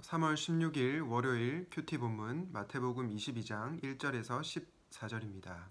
3월 16일 월요일 큐티 본문 마태복음 22장 1절에서 14절입니다.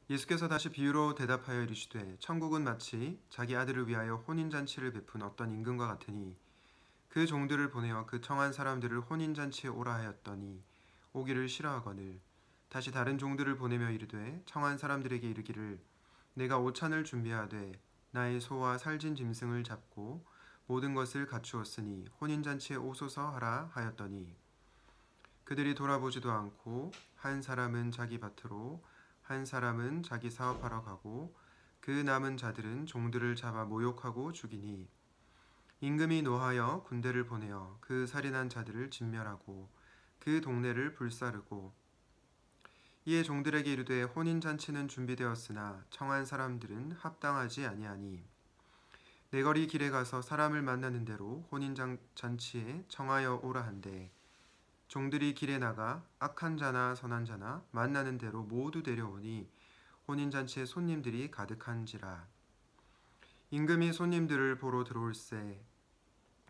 예수께서 다시 비유로 대답하여 이르시되 천국은 마치 자기 아들을 위하여 혼인잔치를 베푼 어떤 임금과 같으니 그 종들을 보내어 그 청한 사람들을 혼인잔치에 오라 하였더니 오기를 싫어하거늘 다시 다른 종들을 보내며 이르되 청한 사람들에게 이르기를 내가 오찬을 준비하되 나의 소와 살진 짐승을 잡고 모든 것을 갖추었으니 혼인잔치에 오소서 하라 하였더니 그들이 돌아보지도 않고 한 사람은 자기 밭으로 한 사람은 자기 사업하러 가고 그 남은 자들은 종들을 잡아 모욕하고 죽이니 임금이 노하여 군대를 보내어 그 살인한 자들을 진멸하고 그 동네를 불사르고 이에 종들에게 이르되 혼인잔치는 준비되었으나 청한 사람들은 합당하지 아니하니 내거리 길에 가서 사람을 만나는 대로 혼인잔치에 청하여 오라 한대 종들이 길에 나가 악한 자나 선한 자나 만나는 대로 모두 데려오니 혼인잔치에 손님들이 가득한지라. 임금이 손님들을 보러 들어올세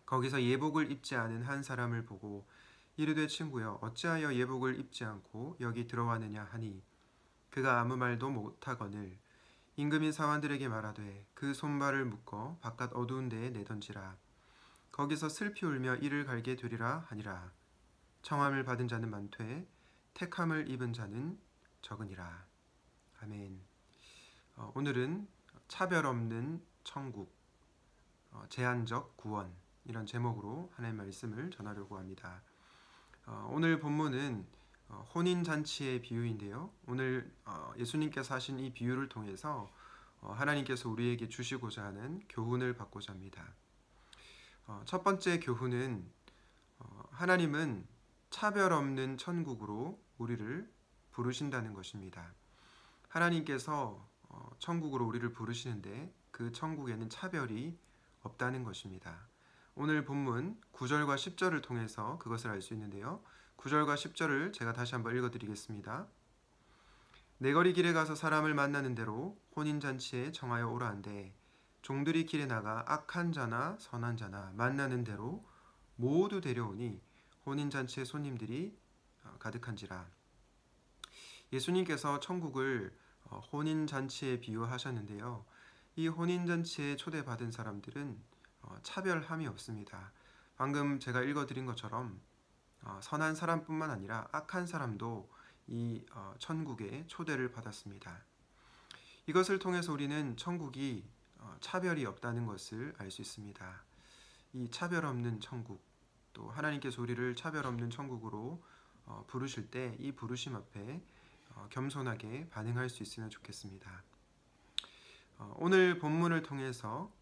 거기서 예복을 입지 않은 한 사람을 보고 이르되 친구여 어찌하여 예복을 입지 않고 여기 들어왔느냐 하니 그가 아무 말도 못하거늘 임금이 사환들에게 말하되 그 손발을 묶어 바깥 어두운 데에 내던지라. 거기서 슬피 울며 이를 갈게 되리라 하니라. 청함을 받은 자는 많되 택함을 입은 자는 적으니라. 아멘. 오늘은 차별 없는 천국, 제한적 구원 이런 제목으로 하나님의 말씀을 전하려고 합니다. 오늘 본문은 혼인잔치의 비유인데요. 오늘 예수님께서 하신 이 비유를 통해서 하나님께서 우리에게 주시고자 하는 교훈을 받고자 합니다. 첫 번째 교훈은 하나님은 차별 없는 천국으로 우리를 부르신다는 것입니다. 하나님께서 천국으로 우리를 부르시는데 그 천국에는 차별이 없다는 것입니다. 오늘 본문 9절과 10절을 통해서 그것을 알 수 있는데요. 9절과 10절을 제가 다시 한번 읽어드리겠습니다. 내거리 길에 가서 사람을 만나는 대로 혼인잔치에 청하여 오라 한대 종들이 길에 나가 악한 자나 선한 자나 만나는 대로 모두 데려오니 혼인잔치에 손님들이 가득한지라. 예수님께서 천국을 혼인잔치에 비유하셨는데요. 이 혼인잔치에 초대받은 사람들은 차별함이 없습니다. 방금 제가 읽어드린 것처럼 선한 사람뿐만 아니라 악한 사람도 이 천국에 초대를 받았습니다. 이것을 통해서 우리는 천국이 차별이 없다는 것을 알 수 있습니다. 이 차별 없는 천국, 또 하나님께서 우리를 차별 없는 천국으로 부르실 때 이 부르심 앞에 겸손하게 반응할 수 있으면 좋겠습니다. 오늘 본문을 통해서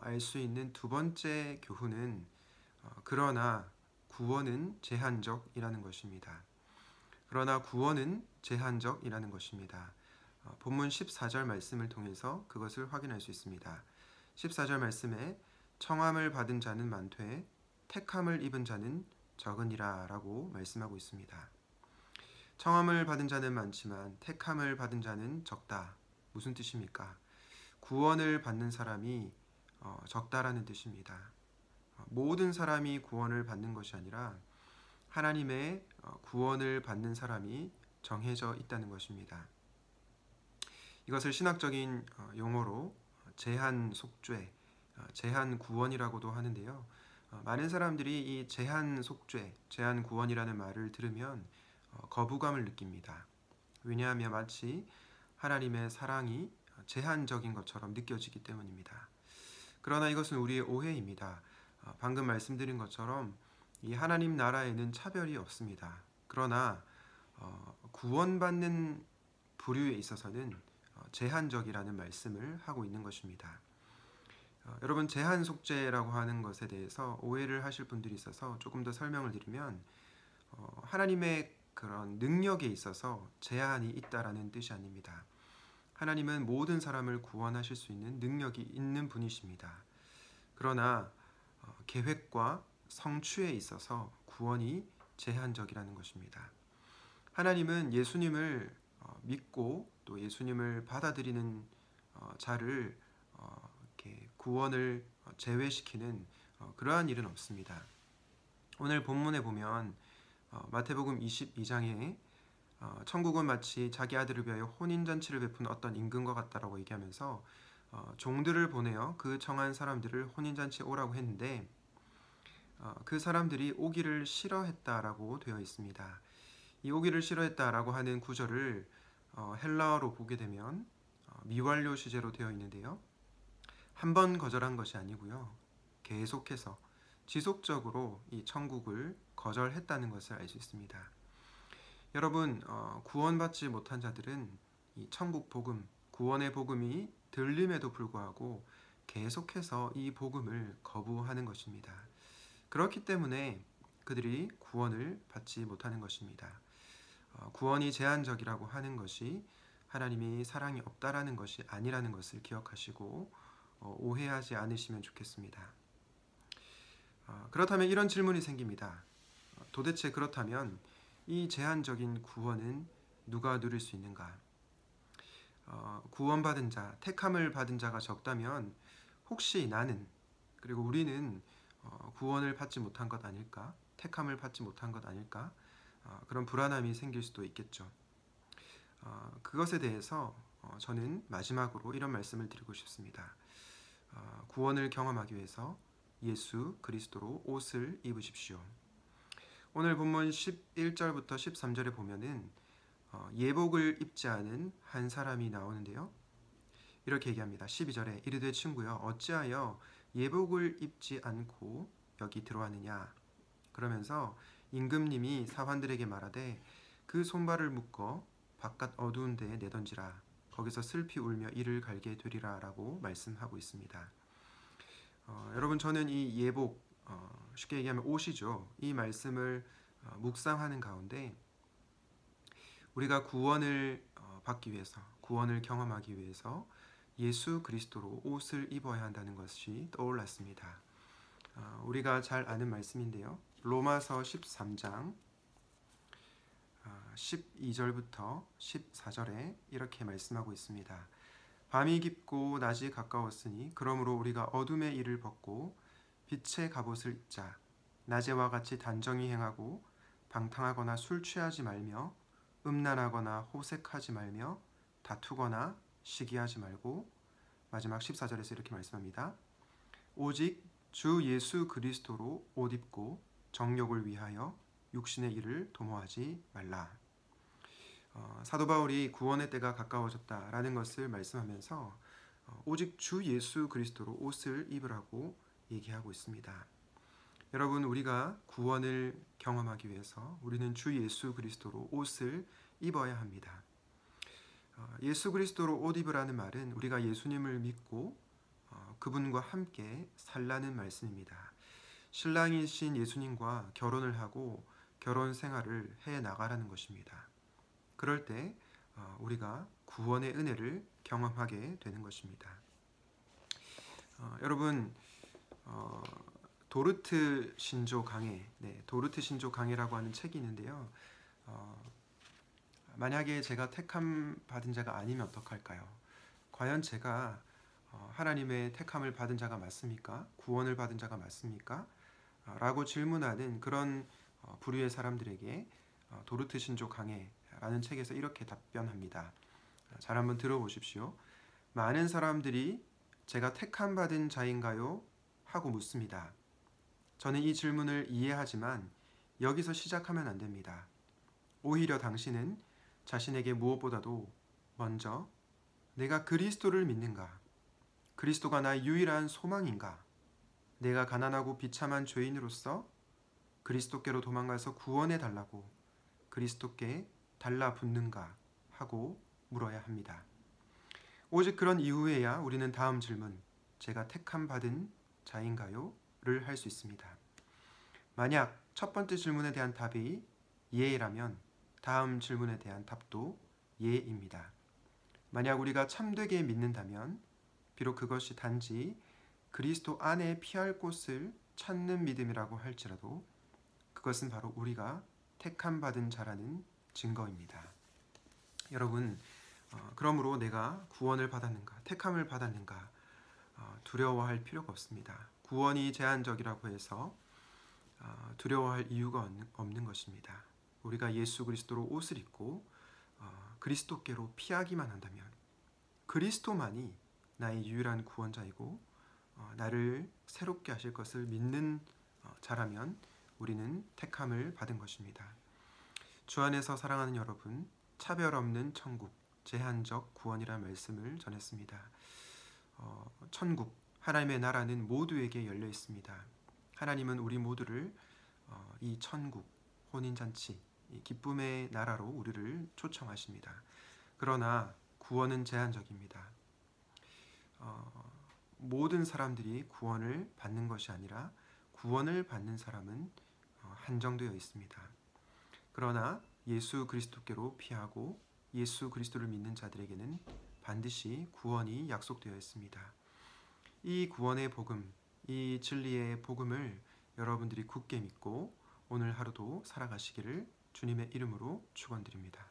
알 수 있는 두 번째 교훈은 그러나 구원은 제한적이라는 것입니다. 그러나 구원은 제한적이라는 것입니다. 본문 14절 말씀을 통해서 그것을 확인할 수 있습니다. 14절 말씀에 청함을 받은 자는 많되 택함을 입은 자는 적으니라 라고 말씀하고 있습니다. 청함을 받은 자는 많지만 택함을 받은 자는 적다. 무슨 뜻입니까? 구원을 받는 사람이 적다라는 뜻입니다. 모든 사람이 구원을 받는 것이 아니라 하나님의 구원을 받는 사람이 정해져 있다는 것입니다. 이것을 신학적인 용어로 제한 속죄, 제한 구원이라고도 하는데요. 많은 사람들이 이 제한 속죄, 제한 구원이라는 말을 들으면 거부감을 느낍니다. 왜냐하면 마치 하나님의 사랑이 제한적인 것처럼 느껴지기 때문입니다. 그러나 이것은 우리의 오해입니다. 방금 말씀드린 것처럼 이 하나님 나라에는 차별이 없습니다. 그러나 구원받는 부류에 있어서는 제한적이라는 말씀을 하고 있는 것입니다. 여러분 제한 속죄라고 하는 것에 대해서 오해를 하실 분들이 있어서 조금 더 설명을 드리면 하나님의 그런 능력에 있어서 제한이 있다라는 뜻이 아닙니다. 하나님은 모든 사람을 구원하실 수 있는 능력이 있는 분이십니다. 그러나 계획과 성취에 있어서 구원이 제한적이라는 것입니다. 하나님은 예수님을 믿고 또 예수님을 받아들이는 자를 이렇게 구원을 제외시키는 그러한 일은 없습니다. 오늘 본문에 보면 마태복음 22장에 천국은 마치 자기 아들을 위하여 혼인잔치를 베푼 어떤 임금과 같다라고 얘기하면서 종들을 보내어 그 청한 사람들을 혼인잔치에 오라고 했는데 그 사람들이 오기를 싫어했다라고 되어 있습니다. 이 오기를 싫어했다라고 하는 구절을 헬라어로 보게 되면 미완료 시제로 되어 있는데요. 한 번 거절한 것이 아니고요. 계속해서 지속적으로 이 천국을 거절했다는 것을 알 수 있습니다. 여러분, 구원받지 못한 자들은 이 천국 복음, 구원의 복음이 들림에도 불구하고 계속해서 이 복음을 거부하는 것입니다. 그렇기 때문에 그들이 구원을 받지 못하는 것입니다. 구원이 제한적이라고 하는 것이 하나님이 사랑이 없다라는 것이 아니라는 것을 기억하시고 오해하지 않으시면 좋겠습니다. 그렇다면 이런 질문이 생깁니다. 도대체 그렇다면 이 제한적인 구원은 누가 누릴 수 있는가? 구원받은 자, 택함을 받은 자가 적다면 혹시 나는, 그리고 우리는 구원을 받지 못한 것 아닐까? 택함을 받지 못한 것 아닐까? 그런 불안함이 생길 수도 있겠죠. 그것에 대해서 저는 마지막으로 이런 말씀을 드리고 싶습니다. 구원을 경험하기 위해서 예수 그리스도로 옷을 입으십시오. 오늘 본문 11절부터 13절에 보면은 예복을 입지 않은 한 사람이 나오는데요. 이렇게 얘기합니다. 12절에 이르되 친구여 어찌하여 예복을 입지 않고 여기 들어왔느냐. 그러면서 임금님이 사환들에게 말하되 그 손발을 묶어 바깥 어두운 데에 내던지라. 거기서 슬피 울며 이를 갈게 되리라 라고 말씀하고 있습니다. 여러분, 저는 이 예복, 쉽게 얘기하면 옷이죠. 이 말씀을 묵상하는 가운데 우리가 구원을 받기 위해서, 구원을 경험하기 위해서 예수 그리스도로 옷을 입어야 한다는 것이 떠올랐습니다. 우리가 잘 아는 말씀인데요. 로마서 13장 12절부터 14절에 이렇게 말씀하고 있습니다. 밤이 깊고 낮이 가까웠으니 그러므로 우리가 어둠의 일을 벗고 빛의 갑옷을 입자. 낮에와 같이 단정히 행하고 방탕하거나 술 취하지 말며 음란하거나 호색하지 말며 다투거나 시기하지 말고, 마지막 14절에서 이렇게 말씀합니다. 오직 주 예수 그리스도로 옷 입고 정욕을 위하여 육신의 일을 도모하지 말라. 사도 바울이 구원의 때가 가까워졌다라는 것을 말씀하면서 오직 주 예수 그리스도로 옷을 입으라고 얘기하고 있습니다. 여러분, 우리가 구원을 경험하기 위해서 우리는 주 예수 그리스도로 옷을 입어야 합니다. 예수 그리스도로 옷 입으라는 말은 우리가 예수님을 믿고 그분과 함께 살라는 말씀입니다. 신랑이신 예수님과 결혼을 하고 결혼 생활을 해 나가라는 것입니다. 그럴 때 우리가 구원의 은혜를 경험하게 되는 것입니다. 여러분, 도르트 신조 강해, 도르트 신조 강해라고 하는 책이 있는데요. 만약에 제가 택함 받은 자가 아니면 어떡할까요? 과연 제가 하나님의 택함을 받은 자가 맞습니까? 구원을 받은 자가 맞습니까? 라고 질문하는 그런 부류의 사람들에게 도르트 신조 강해라는 책에서 이렇게 답변합니다. 잘 한번 들어보십시오. 많은 사람들이 제가 택함 받은 자인가요? 하고 묻습니다. 저는 이 질문을 이해하지만 여기서 시작하면 안 됩니다. 오히려 당신은 자신에게 무엇보다도 먼저 내가 그리스도를 믿는가? 그리스도가 나의 유일한 소망인가? 내가 가난하고 비참한 죄인으로서 그리스도께로 도망가서 구원해 달라고 그리스도께 달라붙는가 하고 물어야 합니다. 오직 그런 이후에야 우리는 다음 질문, 제가 택함 받은 자인가요? 를 할 수 있습니다. 만약 첫 번째 질문에 대한 답이 예라면 다음 질문에 대한 답도 예입니다. 만약 우리가 참되게 믿는다면 비록 그것이 단지 그리스도 안에 피할 곳을 찾는 믿음이라고 할지라도 그것은 바로 우리가 택함 받은 자라는 증거입니다. 여러분, 그러므로 내가 구원을 받았는가, 택함을 받았는가 두려워할 필요가 없습니다. 구원이 제한적이라고 해서 두려워할 이유가 없는 것입니다. 우리가 예수 그리스도로 옷을 입고 그리스도께로 피하기만 한다면, 그리스도만이 나의 유일한 구원자이고 나를 새롭게 하실 것을 믿는 자라면 우리는 택함을 받은 것입니다. 주 안에서 사랑하는 여러분, 차별 없는 천국, 제한적 구원이라는 말씀을 전했습니다. 천국, 하나님의 나라는 모두에게 열려 있습니다. 하나님은 우리 모두를 이 천국, 혼인잔치, 이 기쁨의 나라로 우리를 초청하십니다. 그러나 구원은 제한적입니다. 모든 사람들이 구원을 받는 것이 아니라 구원을 받는 사람은 한정되어 있습니다. 그러나 예수 그리스도께로 피하고 예수 그리스도를 믿는 자들에게는 반드시 구원이 약속되어 있습니다. 이 구원의 복음, 이 진리의 복음을 여러분들이 굳게 믿고 오늘 하루도 살아가시기를 주님의 이름으로 축원드립니다.